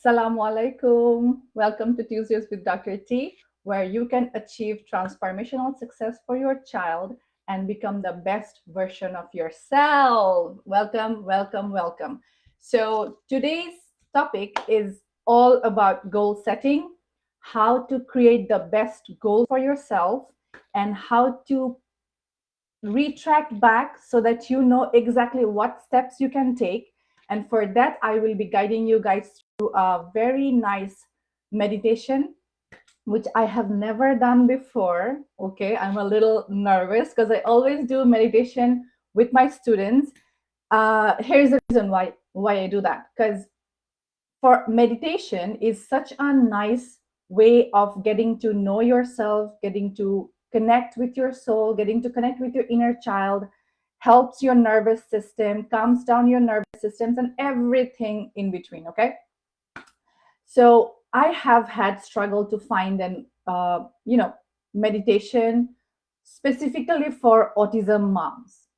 Assalamu alaikum. Welcome to Tuesdays with Dr. T, where you can achieve transformational success for your child and become the best version of yourself. Welcome, welcome, welcome. So, today's topic is all about goal setting, how to create the best goal for yourself, and how to retract back so that you know exactly what steps you can take. And for that, I will be guiding you guys through a very nice meditation, which I have never done before. Okay, I'm a little nervous because I always do meditation with my students. Here's the reason why I do that, because for meditation is such a nice way of getting to know yourself, getting to connect with your soul, getting to connect with your inner child, helps your nervous system, calms down your nervous systems, and everything in between. Okay, so I have had struggle to find an meditation specifically for autism moms.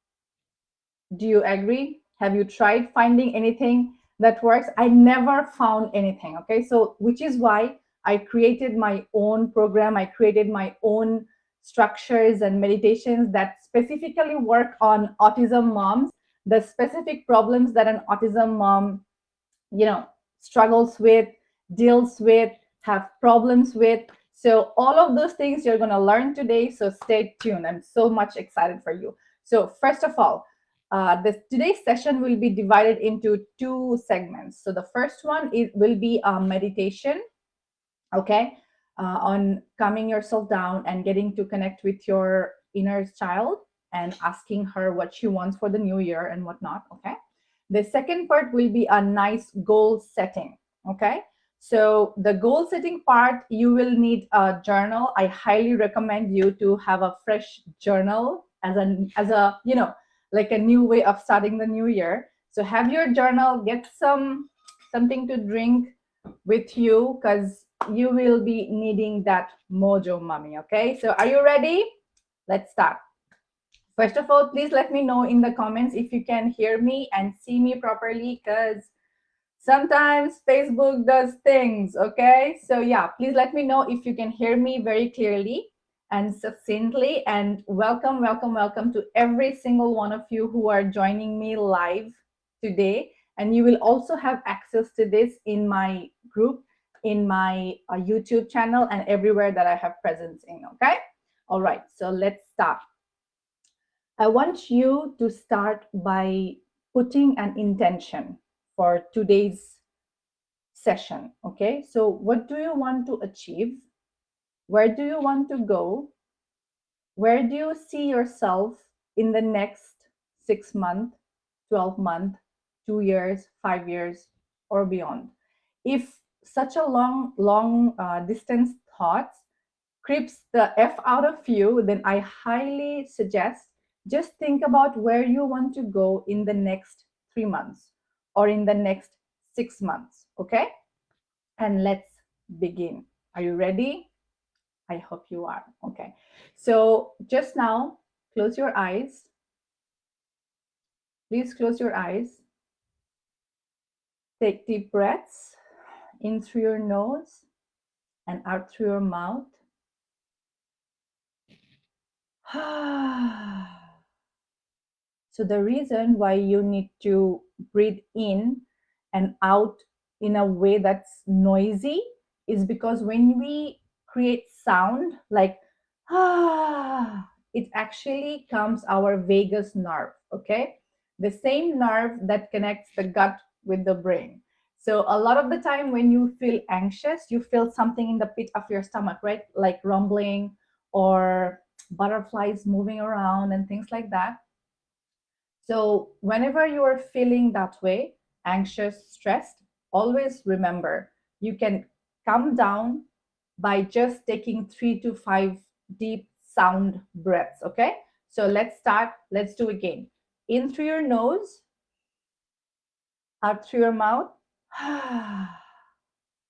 Do you agree? Have you tried finding anything that works? I never found anything. Okay, so which is why I created my own program. I created my own structures and meditations that specifically work on autism moms, the specific problems that an autism mom, struggles with, deals with, have problems with. So all of those things you're going to learn today. So stay tuned. I'm so much excited for you. So first of all, today's session will be divided into two segments. So the first one will be a meditation, okay, on calming yourself down and getting to connect with your inner child and asking her what she wants for the new year and whatnot, okay. The second part will be a nice goal setting, okay. So the goal setting part, you will need a journal. I highly recommend you to have a fresh journal as a like a new way of starting the new year. So have your journal, get something to drink with you, because you will be needing that mojo, mommy. Okay, so are you ready? Let's start. First of all, please let me know in the comments if you can hear me and see me properly, because sometimes Facebook does things. Okay, so yeah, please let me know if you can hear me very clearly and succinctly. And welcome, welcome, welcome to every single one of you who are joining me live today. And you will also have access to this in my group, in my YouTube channel, and everywhere that I have presence in. Okay, all right, so let's start. I want you to start by putting an intention for today's session. Okay, so what do you want to achieve? Where do you want to go? Where do you see yourself in the next 6 months, 12 months, 2 years, 5 years, or beyond? If such a long distance thoughts creeps the F out of you, then I highly suggest just think about where you want to go in the next 3 months or in the next 6 months. Okay, and let's begin. Are you ready? I hope you are. Okay, so just now, close your eyes. Please close your eyes. Take deep breaths in through your nose and out through your mouth. So the reason why you need to breathe in and out in a way that's noisy is because when we create sound like it actually calms our vagus nerve, okay? The same nerve that connects the gut with the brain. So a lot of the time when you feel anxious, you feel something in the pit of your stomach, right? Like rumbling or butterflies moving around and things like that. So whenever you are feeling that way, anxious, stressed, always remember you can calm down by just taking 3 to 5 deep sound breaths. Okay, so let's start. Let's do again. In through your nose, out through your mouth.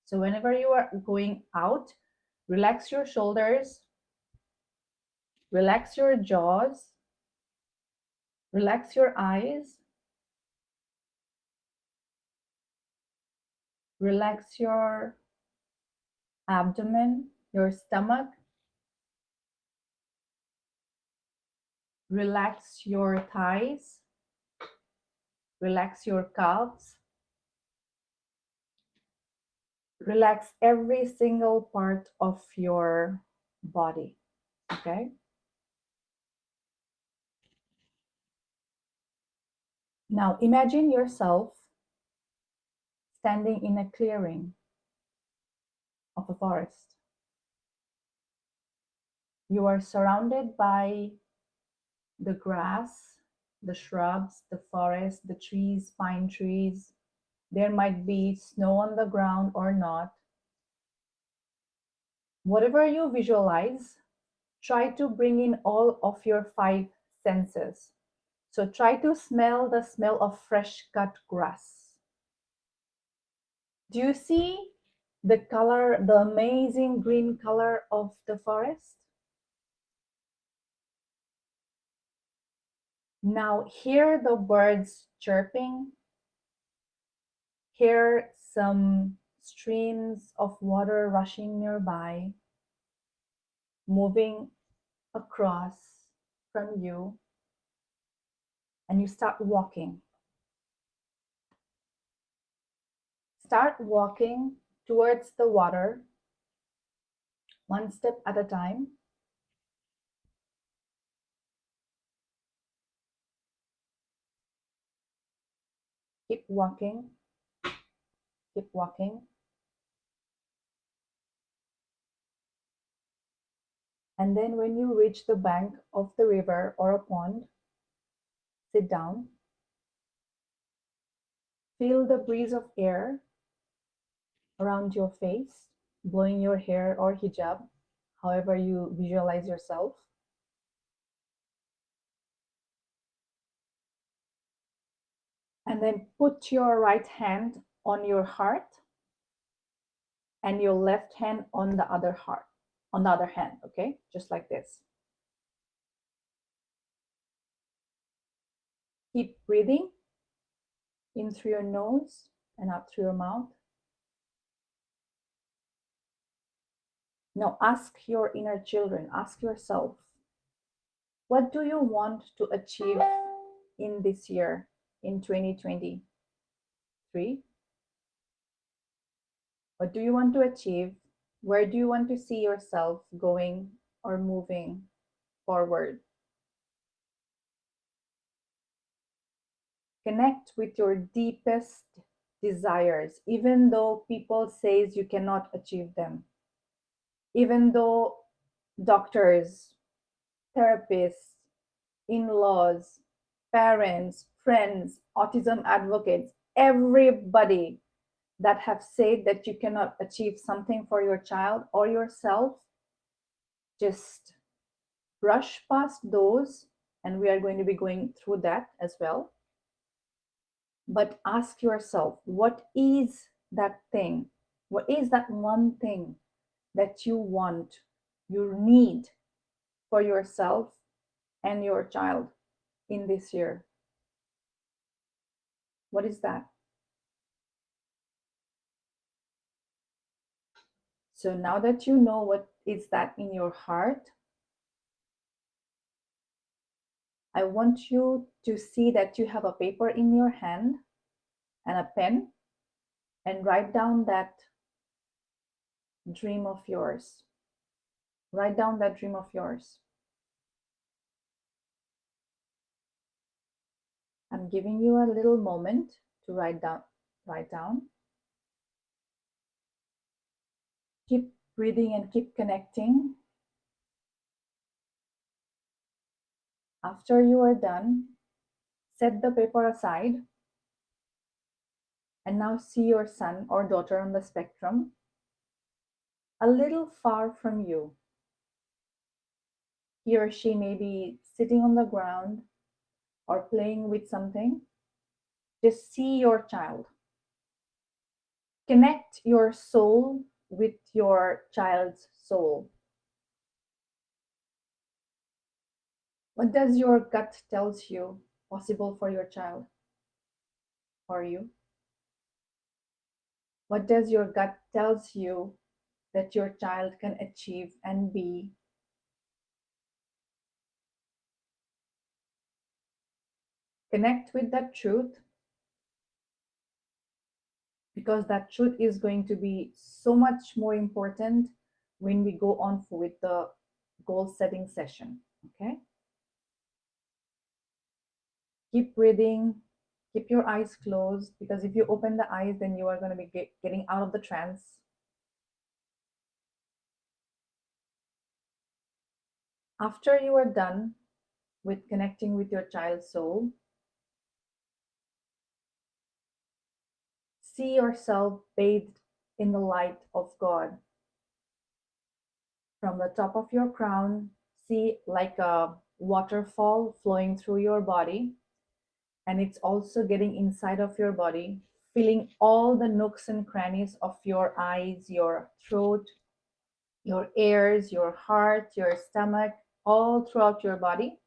So whenever you are going out, relax your shoulders, relax your jaws, relax your eyes. Relax your abdomen, your stomach. Relax your thighs. Relax your calves. Relax every single part of your body. Okay? Now imagine yourself standing in a clearing of a forest. You are surrounded by the grass, the shrubs, the forest, the trees, pine trees. There might be snow on the ground or not. Whatever you visualize, try to bring in all of your five senses. So try to smell the smell of fresh cut grass. Do you see the color, the amazing green color of the forest? Now hear the birds chirping, hear some streams of water rushing nearby, moving across from you, and you start walking. Start walking towards the water, one step at a time. Keep walking, keep walking. And then when you reach the bank of the river or a pond, sit down. Feel the breeze of air around your face, blowing your hair or hijab, however you visualize yourself. And then put your right hand on your heart and your left hand on the other heart, on the other hand, okay? Just like this. Keep breathing in through your nose and out through your mouth. Now ask your inner children, ask yourself, what do you want to achieve in this year, in 2023? What do you want to achieve? Where do you want to see yourself going or moving forward? Connect with your deepest desires, even though people says you cannot achieve them. Even though doctors, therapists, in-laws, parents, friends, autism advocates, everybody that have said that you cannot achieve something for your child or yourself, just brush past those, and we are going to be going through that as well. But ask yourself, what is that thing? What is that one thing that you want, you need for yourself and your child in this year? What is that? So now that you know what is that in your heart, I want you to see that you have a paper in your hand and a pen and write down that dream of yours. Write down that dream of yours. I'm giving you a little moment to write down. Write down. Keep breathing and keep connecting. After you are done, set the paper aside and now see your son or daughter on the spectrum a little far from you. He or she may be sitting on the ground or playing with something. Just see your child. Connect your soul with your child's soul. What does your gut tells you possible for your child or you? What does your gut tells you that your child can achieve and be? Connect with that truth, because that truth is going to be so much more important when we go on with the goal setting session. Okay, keep breathing, keep your eyes closed, because if you open the eyes, then you are going to be getting out of the trance. After you are done with connecting with your child's soul, see yourself bathed in the light of God. From the top of your crown, see like a waterfall flowing through your body, and it's also getting inside of your body, filling all the nooks and crannies of your eyes, your throat, your ears, your heart, your stomach, all throughout your body.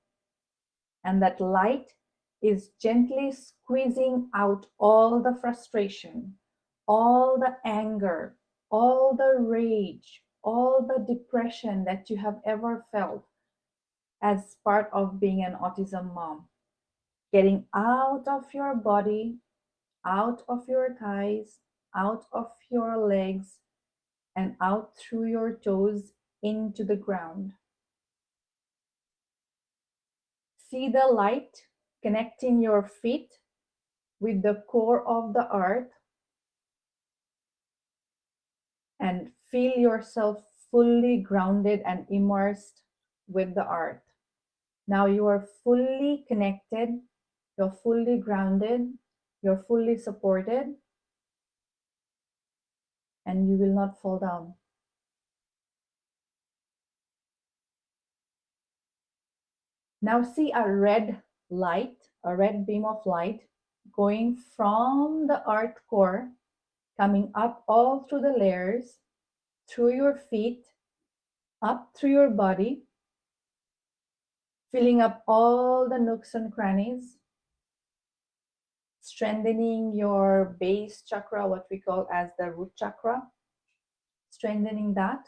And that light is gently squeezing out all the frustration, all the anger, all the rage, all the depression that you have ever felt as part of being an autism mom. Getting out of your body, out of your thighs, out of your legs, and out through your toes into the ground. See the light connecting your feet with the core of the earth, and feel yourself fully grounded and immersed with the earth. Now you are fully connected, you're fully grounded, you're fully supported, and you will not fall down. Now see a red light, a red beam of light going from the earth core, coming up all through the layers, through your feet, up through your body, filling up all the nooks and crannies, strengthening your base chakra, what we call as the root chakra, strengthening that.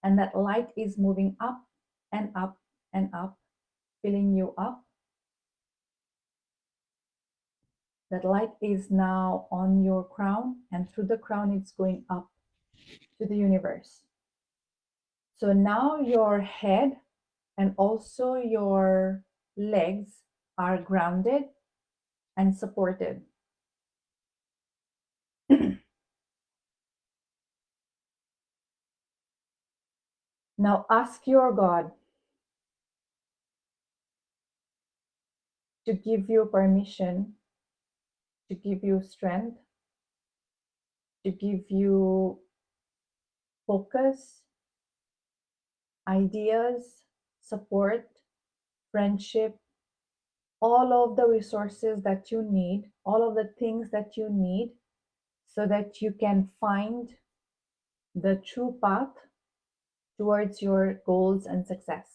And that light is moving up and up and up, filling you up. That light is now on your crown, and through the crown, it's going up to the universe. So now your head and also your legs are grounded and supported. Now ask your God to give you permission, to give you strength, to give you focus, ideas, support, friendship, all of the resources that you need, all of the things that you need, so that you can find the true path towards your goals and success.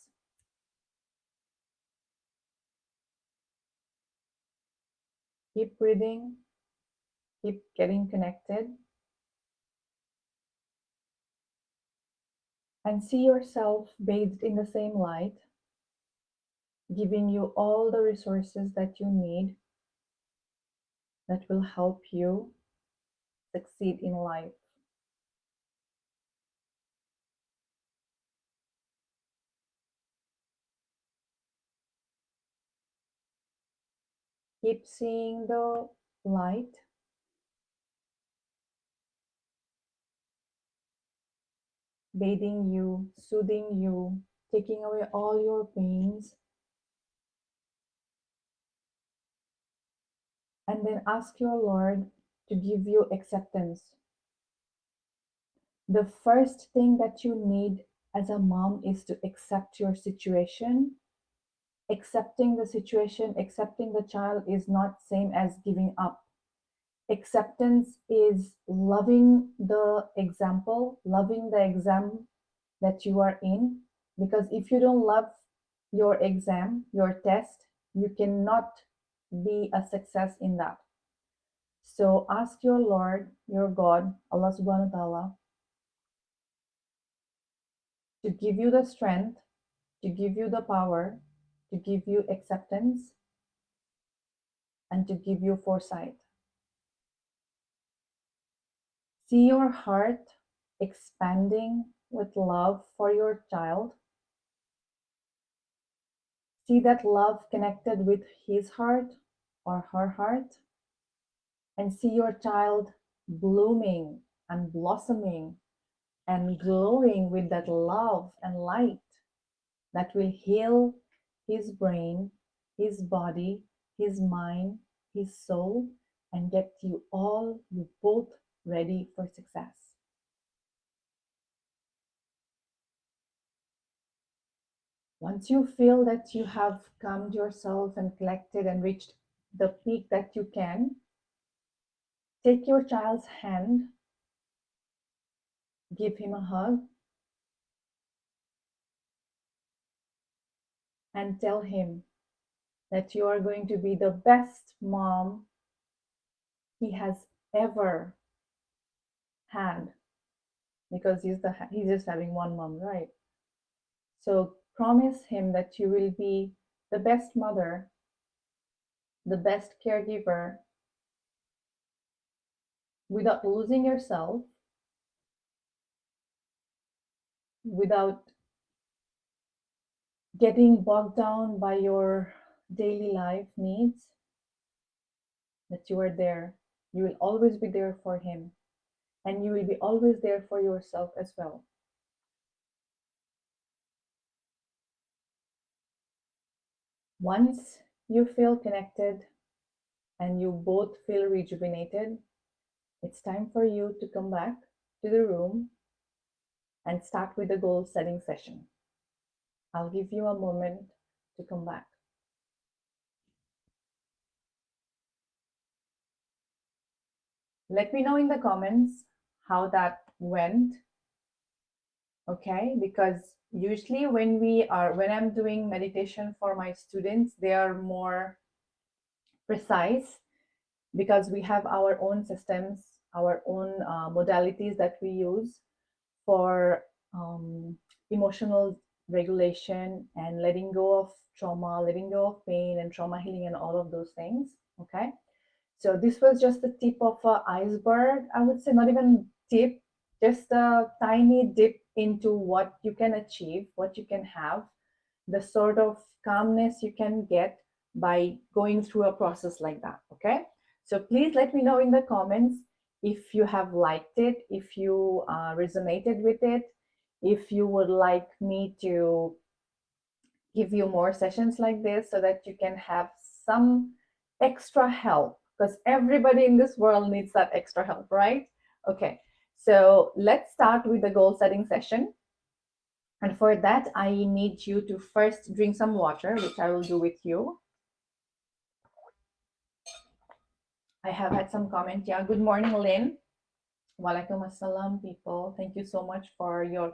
Keep breathing, keep getting connected, and see yourself bathed in the same light, giving you all the resources that you need that will help you succeed in life. Keep seeing the light, bathing you, soothing you, taking away all your pains. And then ask your Lord to give you acceptance. The first thing that you need as a mom is to accept your situation. Accepting the situation, accepting the child is not same as giving up. Acceptance is loving the example, loving the exam that you are in, because if you don't love your exam, your test, you cannot be a success in that. So ask your Lord, your God, Allah subhanahu wa ta'ala, to give you the strength, to give you the power, to give you acceptance, and to give you foresight. See your heart expanding with love for your child. See that love connected with his heart or her heart, and see your child blooming and blossoming and glowing with that love and light that will heal his brain, his body, his mind, his soul, and get you both ready for success. Once you feel that you have calmed yourself and collected and reached the peak that you can, take your child's hand, give him a hug, and tell him that you are going to be the best mom he has ever had, because he's just having one mom, right? So promise him that you will be the best mother, the best caregiver, without losing yourself, without getting bogged down by your daily life needs, that you are there. You will always be there for him, and you will be always there for yourself as well. Once you feel connected and you both feel rejuvenated, it's time for you to come back to the room and start with the goal setting session. I'll give you a moment to come back. Let me know in the comments how that went. Okay, because usually when I'm doing meditation for my students, they are more precise because we have our own systems, our own modalities that we use for emotional regulation and letting go of trauma, letting go of pain and trauma healing and all of those things. Okay, so this was just the tip of an iceberg, I would say, not even tip, just a tiny dip into what you can achieve, what you can have, the sort of calmness you can get by going through a process like that. Okay, so please let me know in the comments if you have liked it, if you resonated with it, if you would like me to give you more sessions like this so that you can have some extra help, because everybody in this world needs that extra help, right? Okay, so let's start with the goal setting session. And for that, I need you to first drink some water, which I will do with you. I have had some comment. Yeah, good morning, Lynn. Walaikum assalam, people. Thank you so much for your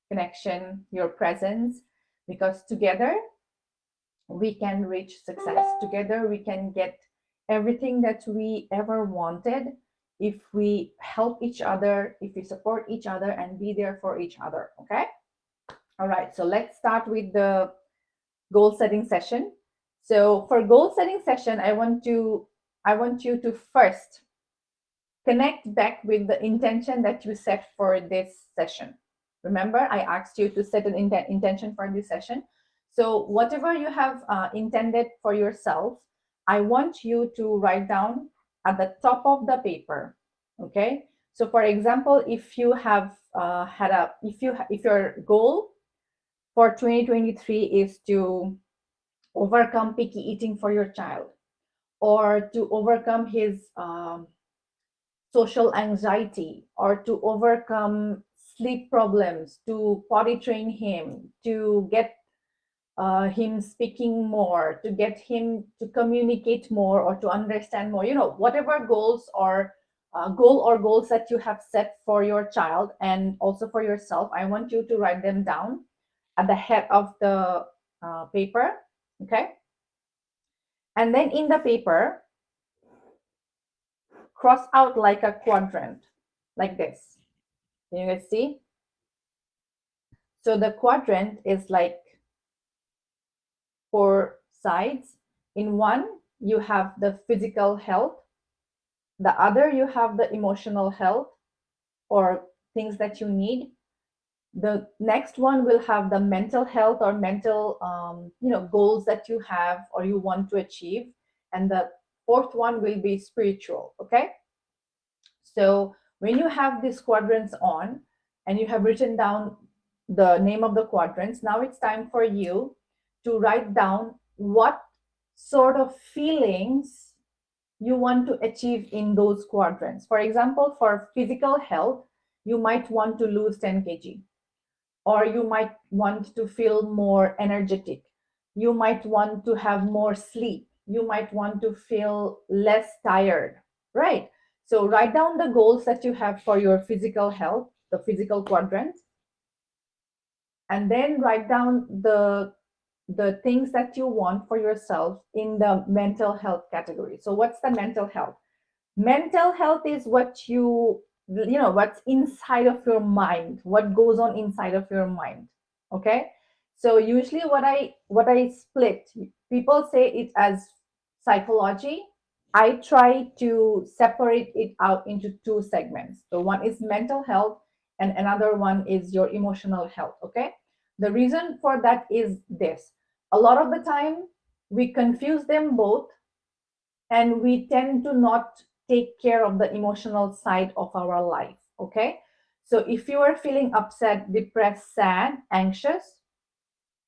connection, your presence, because together we can reach success. Together we can get everything that we ever wanted if we help each other, if we support each other and be there for each other. Okay, all right, so let's start with the goal setting session. So for goal setting session, I want you to first connect back with the intention that you set for this session. Remember, I asked you to set an intention for this session. So whatever you have intended for yourself, I want you to write down at the top of the paper. Okay. So for example, if you have if your goal for 2023 is to overcome picky eating for your child, or to overcome his social anxiety, or to overcome sleep problems, to potty train him, to get him speaking more, to get him to communicate more or to understand more, whatever goals or goals that you have set for your child and also for yourself, I want you to write them down at the head of the paper. Okay, and then in the paper, cross out like a quadrant, like this. Can you guys see? So the quadrant is like 4 sides. In one, you have the physical health. The other, you have the emotional health or things that you need. The next one will have the mental health or mental goals that you have or you want to achieve. And the fourth one will be spiritual. Okay, so when you have these quadrants on and you have written down the name of the quadrants, now it's time for you to write down what sort of feelings you want to achieve in those quadrants. For example, for physical health, you might want to lose 10 kg, or you might want to feel more energetic. You might want to have more sleep. You might want to feel less tired, right? So write down the goals that you have for your physical health, the physical quadrant, and then write down the things that you want for yourself in the mental health category. So what's the mental health? Mental health is what what's inside of your mind, what goes on inside of your mind. Okay, so usually what I split, people say it as psychology. I try to separate it out into two segments. So one is mental health and another one is your emotional health. Okay, the reason for that is this: a lot of the time we confuse them both, and we tend to not take care of the emotional side of our life. Okay, so if you are feeling upset, depressed, sad, anxious,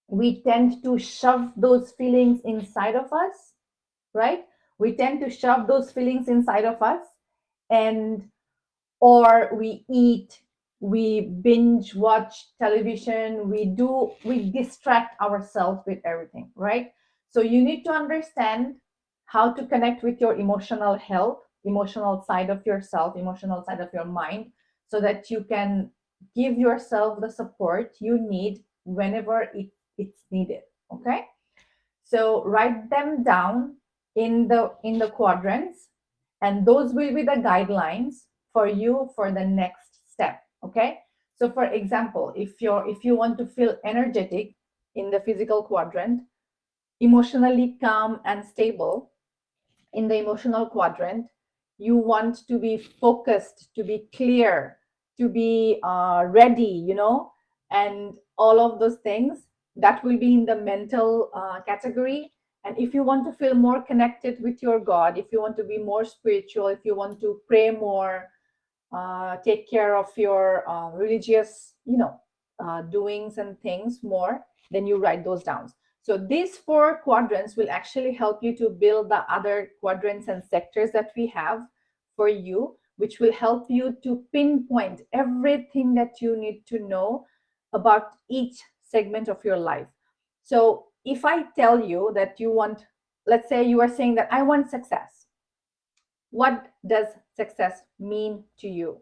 we tend to shove those feelings inside of us, right? We tend to shove those feelings inside of us, and or we eat, we binge watch television, we distract ourselves with everything, right? So you need to understand how to connect with your emotional health, emotional side of yourself, emotional side of your mind, so that you can give yourself the support you need whenever it's needed. Okay, so write them down in the quadrants, and those will be the guidelines for you for the next step. Okay, so for example, if you want to feel energetic in the physical quadrant, emotionally calm and stable in the emotional quadrant, you want to be focused, to be clear, to be ready, and all of those things, that will be in the mental category. And if you want to feel more connected with your God, if you want to be more spiritual, if you want to pray more, take care of your religious, doings and things more, then you write those down. So these 4 quadrants will actually help you to build the other quadrants and sectors that we have for you, which will help you to pinpoint everything that you need to know about each segment of your life. So if I tell you that you want, let's say you are saying that I want success. What does success mean to you?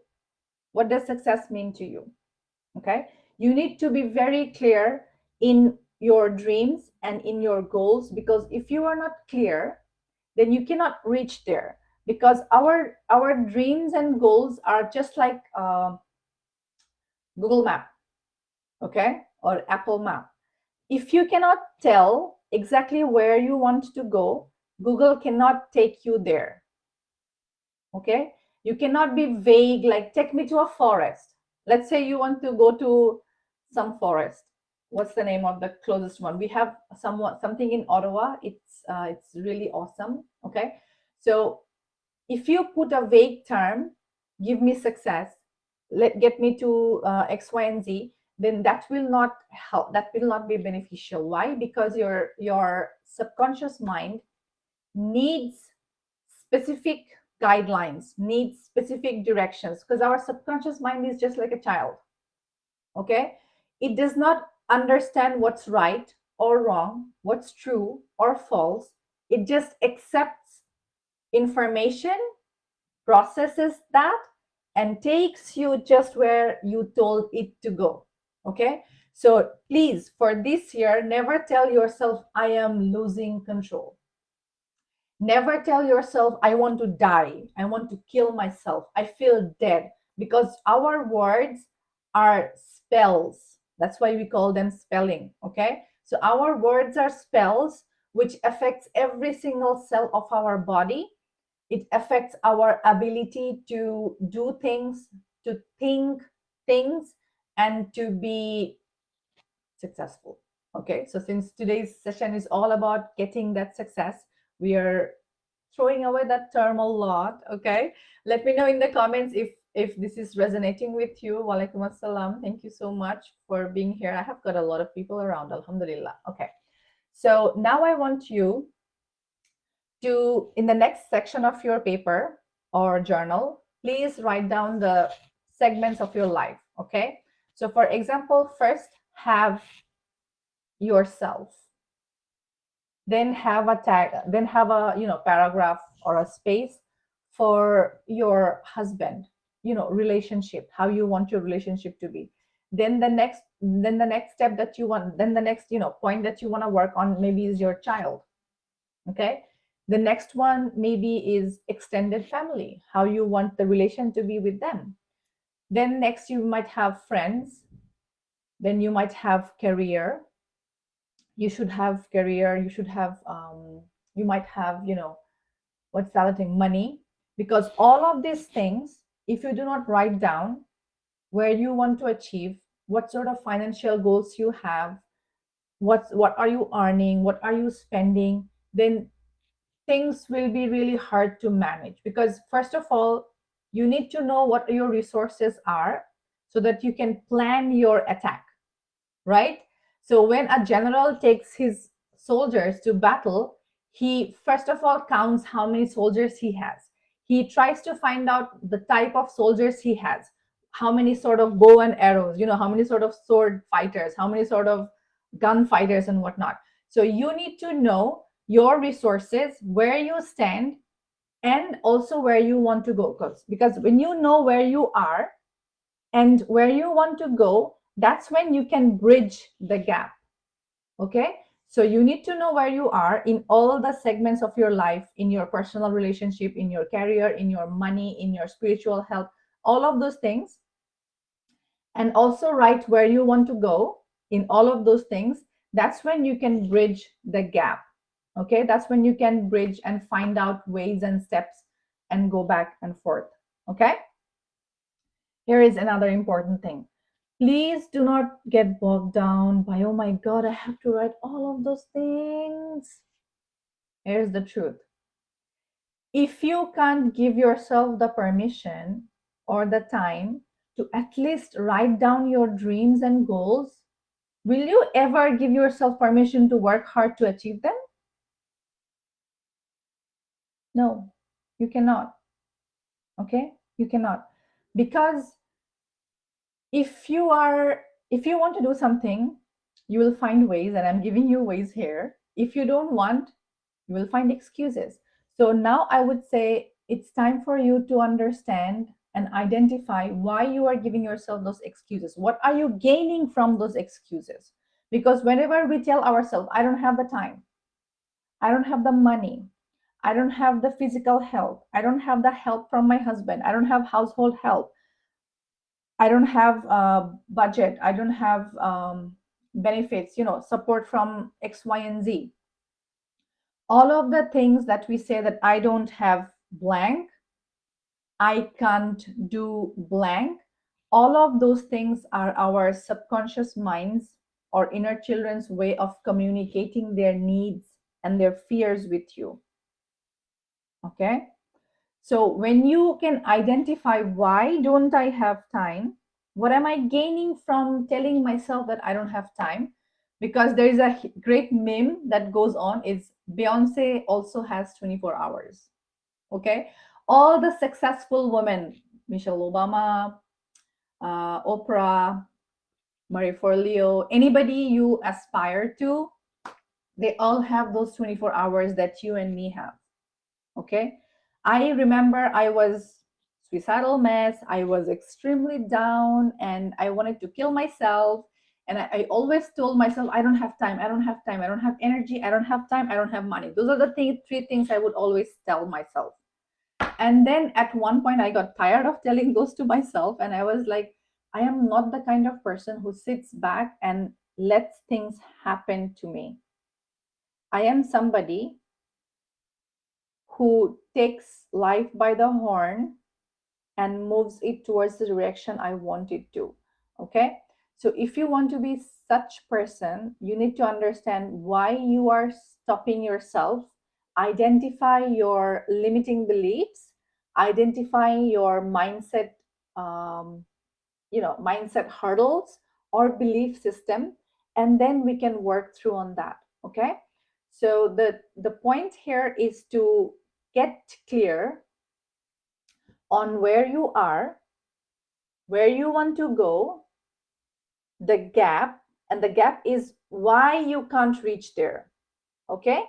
What does success mean to you? Okay, you need to be very clear in your dreams and in your goals, because if you are not clear, then you cannot reach there. Because our dreams and goals are just like Google Map, okay, or Apple Map. If you cannot tell exactly where you want to go, Google cannot take you there. Okay, you cannot be vague, like take me to a forest. Let's say you want to go to some forest. What's the name of the closest one? We have something in Ottawa. It's really awesome. Okay, so if you put a vague term, give me success, get me to X, Y, and Z, then that will not help. That will not be beneficial. Why? Because your subconscious mind needs specific guidelines, needs specific directions, because our subconscious mind is just like a child. Okay, it does not understand what's right or wrong, what's true or false. It just accepts information, processes that, and takes you just where you told it to go. Okay, so please, for this year, never tell yourself I am losing control. Never tell yourself, I want to die, I want to kill myself, I feel dead, because our words are spells. That's why we call them spelling, okay? So our words are spells which affects every single cell of our body. It affects our ability to do things, to think things, and to be successful. Okay, so since today's session is all about getting that success, we are throwing away that term a lot. Okay, let me know in the comments if this is resonating with you. Walaikum assalam. Thank you so much for being here. I have got a lot of people around, alhamdulillah. Okay, so now I want you to, in the next section of your paper or journal, please write down the segments of your life. Okay, so for example, first have yourself, then have a tag, then have a paragraph or a space for your husband, relationship, how you want your relationship to be. Then the next step that you want, then the next point that you want to work on maybe is your child. Okay, the next one maybe is extended family, how you want the relation to be with them. Then next you might have friends, then you might have career, you should have career, you should have you might have what's the other thing, money. Because all of these things, if you do not write down where you want to achieve, what sort of financial goals you have, what are you earning, what are you spending, then things will be really hard to manage. Because first of all, you need to know what your resources are so that you can plan your attack, right? So when a general takes his soldiers to battle, he first of all counts how many soldiers he has. He tries to find out the type of soldiers he has, how many sort of bow and arrows, how many sort of sword fighters, how many sort of gun fighters and whatnot. So you need to know your resources, where you stand, and also where you want to go. Because when you know where you are and where you want to go, that's when you can bridge the gap. Okay, so you need to know where you are in all the segments of your life, in your personal relationship, in your career, in your money, in your spiritual health, all of those things. And also write where you want to go in all of those things. That's when you can bridge the gap. Okay, that's when you can bridge and find out ways and steps and go back and forth. Okay, here is another important thing. Please do not get bogged down by, oh my God, I have to write all of those things. Here's the truth. If you can't give yourself the permission or the time to at least write down your dreams and goals, will you ever give yourself permission to work hard to achieve them? No, you cannot. Okay? You cannot. Because if you want to do something, you will find ways, and I'm giving you ways here. If you don't want, you will find excuses. So now I would say it's time for you to understand and identify why you are giving yourself those excuses. What are you gaining from those excuses? Because whenever we tell ourselves, I don't have the time, I don't have the money, I don't have the physical help, I don't have the help from my husband, I don't have household help, I don't have budget, I don't have benefits, support from X, Y, and Z. All of the things that we say that I don't have blank, I can't do blank, all of those things are our subconscious minds or inner children's way of communicating their needs and their fears with you. Okay? So when you can identify, why don't I have time? What am I gaining from telling myself that I don't have time? Because there is a great meme that goes on, is Beyonce also has 24 hours. Okay? All the successful women, Michelle Obama, Oprah, Marie Forleo, anybody you aspire to, they all have those 24 hours that you and me have. Okay, I remember I was suicidal mess, I was extremely down, and I wanted to kill myself, And I always told myself, I don't have time, I don't have time, I don't have energy, I don't have time, I don't have money. Those are the three things I would always tell myself. And then at one point, I got tired of telling those to myself. And I was like, I am not the kind of person who sits back and lets things happen to me. I am somebody who takes life by the horn and moves it towards the direction I want it to. Okay. So if you want to be such person, you need to understand why you are stopping yourself, identify your limiting beliefs, identify your mindset, um, mindset hurdles or belief system, and then we can work through on that. Okay. So the point here is to get clear on where you are, where you want to go, the gap, and the gap is why you can't reach there. Okay.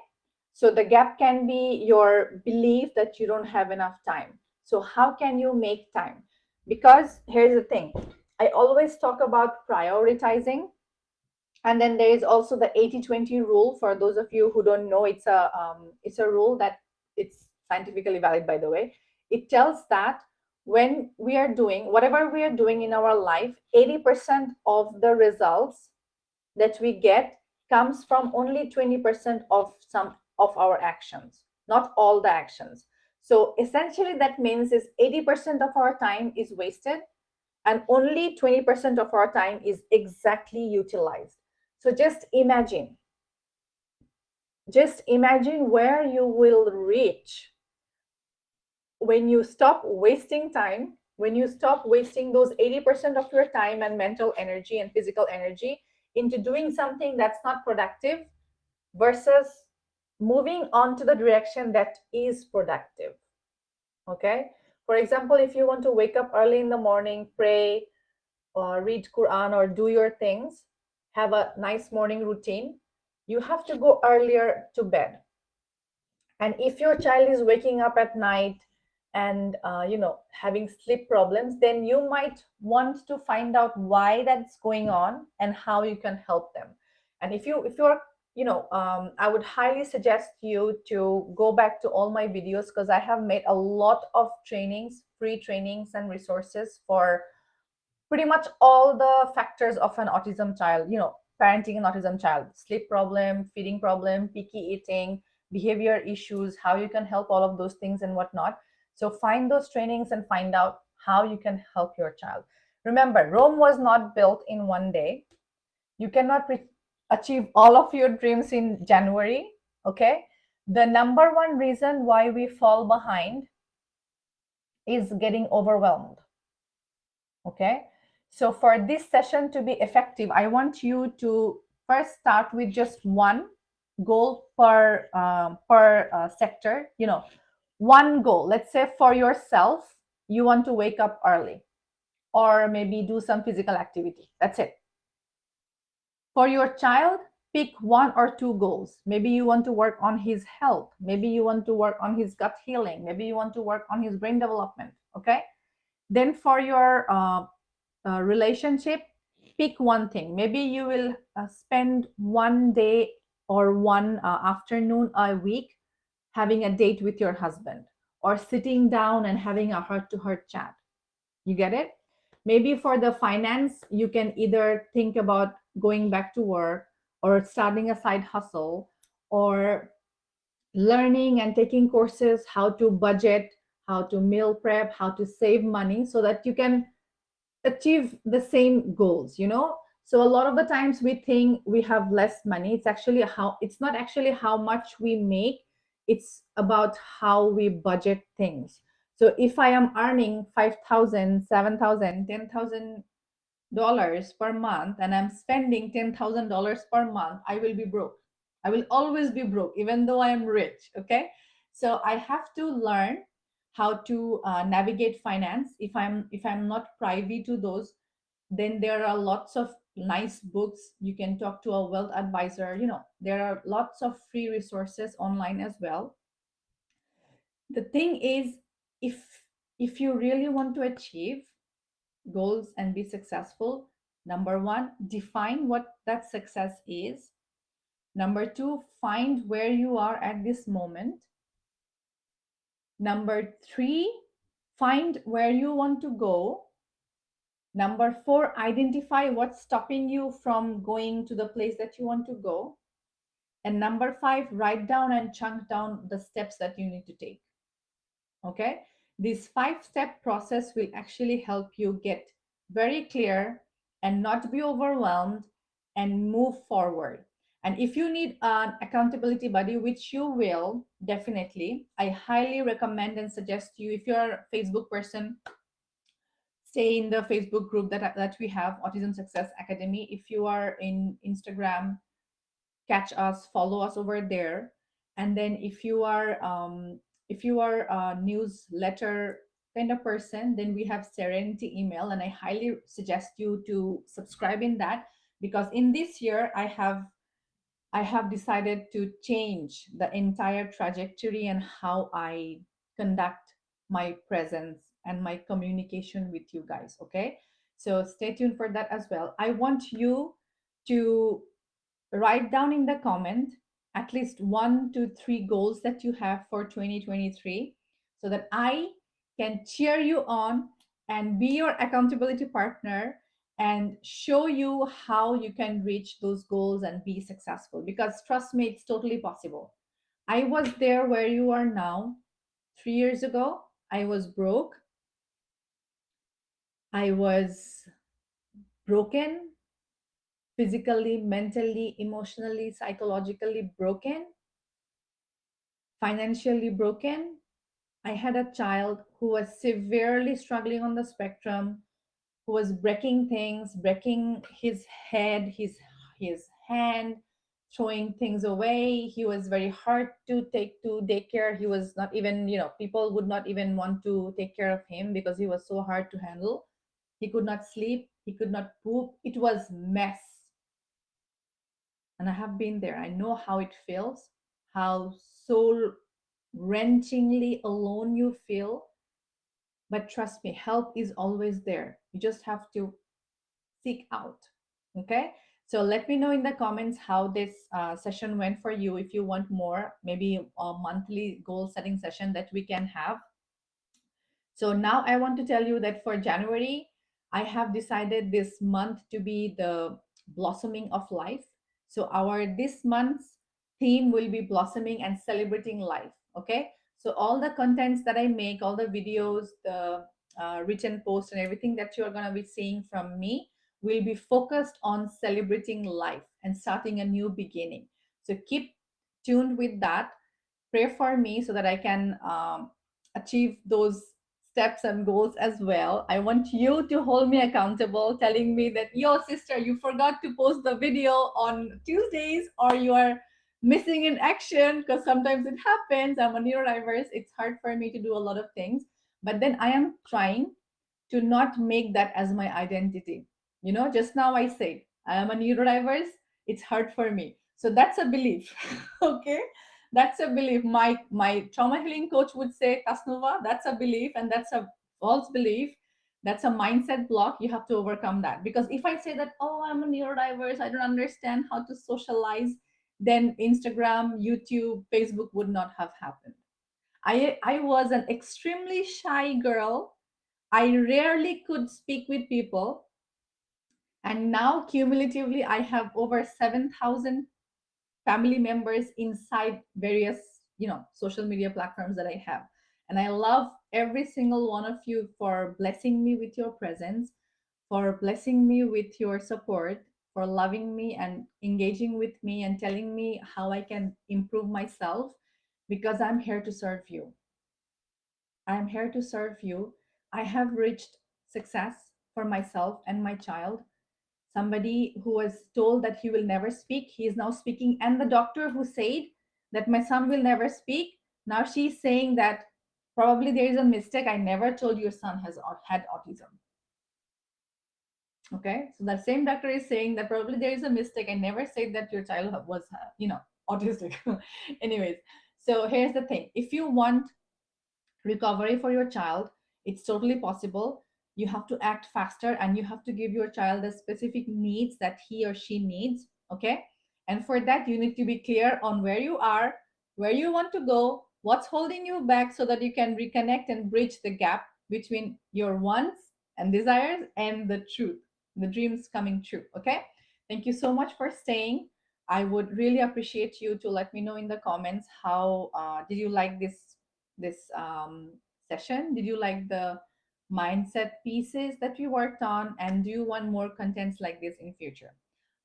So the gap can be your belief that you don't have enough time. So how can you make time? Because here's the thing, I always talk about prioritizing. And then there is also the 80-20 rule. For those of you who don't know, it's a rule that it's scientifically valid, by the way. It tells that when we are doing whatever we are doing in our life, 80% of the results that we get comes from only 20% of some of our actions, not all the actions. So essentially that means is 80% of our time is wasted and only 20% of our time is exactly utilized. So just imagine where you will reach when you stop wasting time, when you stop wasting those 80% of your time and mental energy and physical energy into doing something that's not productive versus moving on to the direction that is productive. Okay. For example, if you want to wake up early in the morning, pray, or read Quran or do your things, have a nice morning routine, you have to go earlier to bed. And if your child is waking up at night and having sleep problems, then you might want to find out why that's going on and how you can help them. And if you're I would highly suggest you to go back to all my videos, because I have made a lot of trainings, free trainings and resources for pretty much all the factors of an autism child, parenting an autism child: sleep problem, feeding problem, picky eating, behavior issues, how you can help all of those things and whatnot. So find those trainings and find out how you can help your child. Remember, Rome was not built in one day. You cannot achieve all of your dreams in January. Okay. The number one reason why we fall behind is getting overwhelmed. Okay. So for this session to be effective, I want you to first start with just one goal per sector. One goal. Let's say for yourself, you want to wake up early or maybe do some physical activity. That's it. For your child, pick one or two goals. Maybe you want to work on his health. Maybe you want to work on his gut healing. Maybe you want to work on his brain development. Okay. Then for your relationship, pick one thing. Maybe you will spend one day or one afternoon a week having a date with your husband or sitting down and having a heart to heart chat. You get it? Maybe for the finance, you can either think about going back to work or starting a side hustle or learning and taking courses, how to budget, how to meal prep, how to save money so that you can achieve the same goals. So a lot of the times we think we have less money. It's not actually how much we make, it's about how we budget things. So if I am earning 5,000, 7,000, $10,000 per month and I'm spending $10,000 per month, I will be broke. I will always be broke even though I am rich. Okay. So I have to learn how to navigate finance. If I'm not privy to those, then there are lots of nice books. You can talk to a wealth advisor. There are lots of free resources online as well. The thing is, if you really want to achieve goals and be successful, Number one, define what that success is. Number two, find where you are at this moment. Number three, find where you want to go. Number four, identify what's stopping you from going to the place that you want to go. And number five, write down and chunk down the steps that you need to take. Okay, this 5-step process will actually help you get very clear and not be overwhelmed and move forward. And if you need an accountability buddy, which you will definitely, I highly recommend and suggest you, if you're a Facebook person, stay in the Facebook group that we have, Autism Success Academy. If you are in Instagram, catch us, follow us over there. And then if you are a newsletter kind of person, then we have Serenity email, and I highly suggest you to subscribe in that, because in this year I have decided to change the entire trajectory and how I conduct my presence and my communication with you guys. Okay, so stay tuned for that as well. I want you to write down in the comment at least 1 to 3 goals that you have for 2023, so that I can cheer you on and be your accountability partner and show you how you can reach those goals and be successful. Because trust me, it's totally possible. I was there where you are now. 3 years ago, I was broke. I was broken, physically, mentally, emotionally, psychologically broken, financially broken. I had a child who was severely struggling on the spectrum, who was breaking things, breaking his head, his hand, throwing things away. He was very hard to take to daycare. He was not even, people would not even want to take care of him because he was so hard to handle. He could not sleep, he could not poop. It was mess. And I have been there. I know how it feels, how soul wrenchingly alone you feel. But trust me, help is always there. You just have to seek out. Okay. So let me know in the comments how this session went for you. If you want more, maybe a monthly goal setting session that we can have. So now I want to tell you that for January, I have decided this month to be the blossoming of life. So our this month's theme will be blossoming and celebrating life. Okay. So all the contents that I make, all the videos, the written posts and everything that you're going to be seeing from me will be focused on celebrating life and starting a new beginning. So keep tuned with that. Pray for me so that I can achieve those steps and goals as well. I want you to hold me accountable, telling me that, yo, sister, you forgot to post the video on Tuesdays, or you are missing in action, because sometimes it happens. I'm a neurodiverse. It's hard for me to do a lot of things. But then I am trying to not make that as my identity. Just now I said, I am a neurodiverse. It's hard for me. So that's a belief. Okay, that's a belief. My trauma healing coach would say, Tasnova, that's a belief, and that's a false belief. That's a mindset block. You have to overcome that. Because if I say that, oh, I'm a neurodiverse, I don't understand how to socialize, then Instagram, YouTube, Facebook would not have happened. I was an extremely shy girl. I rarely could speak with people. And now, cumulatively, I have over 7,000 family members inside various social media platforms that I have. And I love every single one of you for blessing me with your presence, for blessing me with your support, for loving me and engaging with me and telling me how I can improve myself, because I'm here to serve you. I'm here to serve you. I have reached success for myself and my child. Somebody who was told that he will never speak, he is now speaking. And the doctor who said that my son will never speak, now she's saying that probably there is a mistake. I never told your son has had autism. Okay, so that same doctor is saying that probably there is a mistake. I never said that your child was, autistic. Anyways, so here's the thing: if you want recovery for your child, it's totally possible. You have to act faster, and you have to give your child the specific needs that he or she needs. Okay, and for that you need to be clear on where you are, where you want to go, what's holding you back, so that you can reconnect and bridge the gap between your wants and desires and the truth, the dreams coming true. Okay, thank you so much for staying. I would really appreciate you to let me know in the comments how did you like this session. Did you like the mindset pieces that we worked on, and do you want more contents like this in future?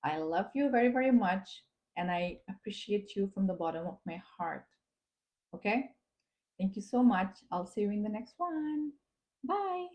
I love you very, very much, and I appreciate you from the bottom of my heart. Okay, thank you so much. I'll see you in the next one. Bye.